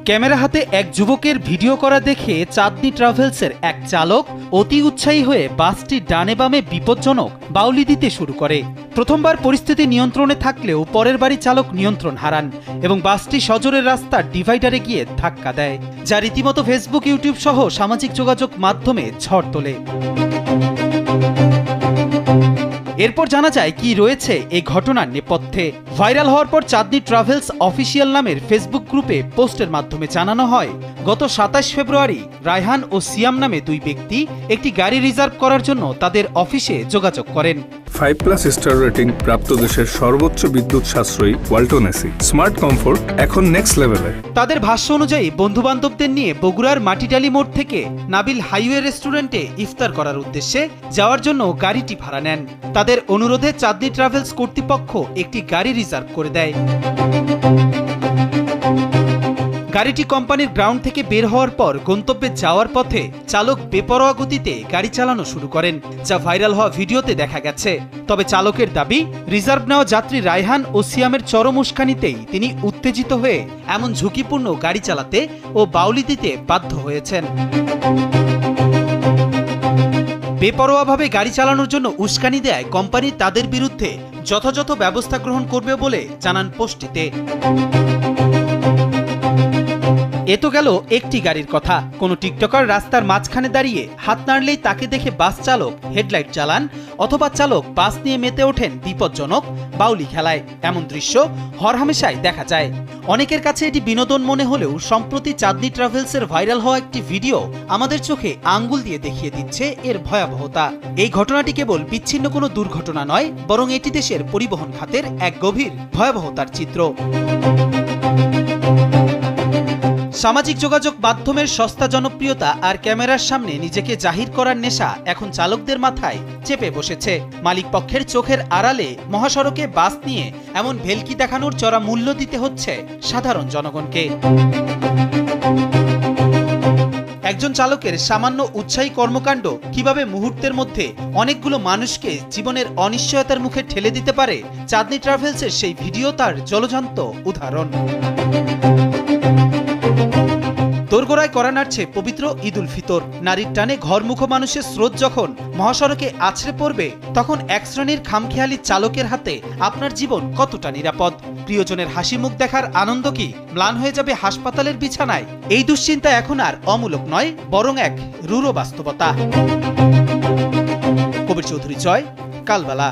Camera হাতে এক যুবকের ভিডিও করা দেখে চাঁদনী ট্রাভেলসের এক চালক অতি উৎসাহী হয়ে বাসটি ডানে বামে বিপজ্জনক বাউলি দিতে শুরু করে। প্রথমবার পরিস্থিতি নিয়ন্ত্রণে থাকলেও পরের বারই চালক নিয়ন্ত্রণ হারান এবং বাসটি সজোরের রাস্তার ডিভাইডারে গিয়ে ধাক্কা দেয়, যা রীতিমতো ফেসবুক, ইউটিউব সহ সামাজিক যোগাযোগ মাধ্যমে ঝড় তোলে। এরপর জানা যায় কি রয়েছে এই ঘটনার নেপথ্যে। ভাইরাল হওয়ার পর চাঁদনী ট্রাভেলস অফিসিয়াল নামের ফেসবুক গ্রুপে পোস্টের মাধ্যমে জানানো হয়, গত 27 ফেব্রুয়ারি রায়হান ও সিয়াম নামে দুই ব্যক্তি একটি গাড়ি রিজার্ভ করার জন্য তাদের অফিসে যোগাযোগ করেন। 5+ স্টার রেটিং প্রাপ্ত দেশের সর্বোচ্চ বিদ্যুৎ সাশ্রয়ী ওয়ালটন এসি স্মার্ট কমফোর্ট এখন নেক্সট লেভেলে। তাদের ভাষ্য অনুযায়ী বন্ধুবান্ধবদের নিয়ে বগুড়ার মাটিডালি মোড় থেকে নাবিল হাইওয়ে রেস্টুরেন্টে ইফতার করার উদ্দেশ্যে যাওয়ার জন্য গাড়িটি ভাড়া নেন। তাদের অনুরোধে চাঁদনী ট্রাভেলস কর্তৃপক্ষ একটি গাড়ি রিজার্ভ করে দেয়। গাড়িটি কোম্পানির গ্রাউন্ড থেকে বের হওয়ার পর গন্তব্যে যাওয়ার পথে চালক বেপরোয়া গতিতে গাড়ি চালানো শুরু করেন, যা ভাইরাল হওয়া ভিডিওতে দেখা গেছে। তবে চালকের দাবি, রিজার্ভ নেওয়া যাত্রী রায়হান ও সিয়ামের চরম উস্কানিতেই তিনি উত্তেজিত হয়ে এমন ঝুঁকিপূর্ণ গাড়ি চালাতে ও বাউলি দিতে বাধ্য হয়েছেন। বেপরোয়াভাবে গাড়ি চালানোর জন্য উস্কানি দেয় কোম্পানি তাদের বিরুদ্ধে যথাযথ ব্যবস্থা গ্রহণ করবে বলে জানান পোস্টটিতে। এ তো গেল একটি গাড়ির কথা। কোনো টিকটকার রাস্তার মাঝখানে দাঁড়িয়ে হাত নাড়লেই তাকে দেখে বাস চালক হেডলাইট চালান, অথবা চালক বাস নিয়ে মেতে ওঠেন বিপজ্জনক বাউলি খেলায়। এমন দৃশ্য হরহামেশাই দেখা যায়। অনেকের কাছে এটি বিনোদন মনে হলেও সম্প্রতি চাঁদনী ট্রাভেলসের ভাইরাল হওয়া একটি ভিডিও আমাদের চোখে আঙ্গুল দিয়ে দেখিয়ে দিচ্ছে এর ভয়াবহতা। এই ঘটনাটি কেবল বিচ্ছিন্ন কোনো দুর্ঘটনা নয়, বরং এটি দেশের পরিবহন খাতের এক গভীর ভয়াবহতার চিত্র। সামাজিক যোগাযোগ মাধ্যমের সস্তা জনপ্রিয়তা আর ক্যামেরার সামনে নিজেকে জাহির করার নেশা এখন চালকদের মাথায় চেপে বসেছে। মালিক পক্ষের চোখের আড়ালে মহাসড়কে বাস নিয়ে এমন ভেলকি দেখানোর চড়া মূল্য দিতে হচ্ছে সাধারণ জনগণকে। একজন চালকের সামান্য উৎসাহী কর্মকাণ্ড কিভাবে মুহূর্তের মধ্যে অনেকগুলো মানুষকে জীবনের অনিশ্চয়তার মুখে ঠেলে দিতে পারে, চাঁদনী ট্রাভেলসের সেই ভিডিও তার জলজান্ত উদাহরণ। দোরগোড়ায় করা নাড়ছে পবিত্র ঈদ উল ফিতর। নারীর টানে ঘরমুখো মানুষের স্রোত যখন মহাসড়কে আছড়ে পড়বে, তখন এক শ্রেণীর খামখেয়ালি চালকের হাতে আপনার জীবন কতটা নিরাপদ? প্রিয়জনের হাসি মুখ দেখার আনন্দ কি ম্লান হয়ে যাবে হাসপাতালের বিছানায়? এই দুশ্চিন্তা এখন আর অমূলক নয়, বরং এক রূঢ় বাস্তবতা। কবির চৌধুরী জয়, কালবেলা।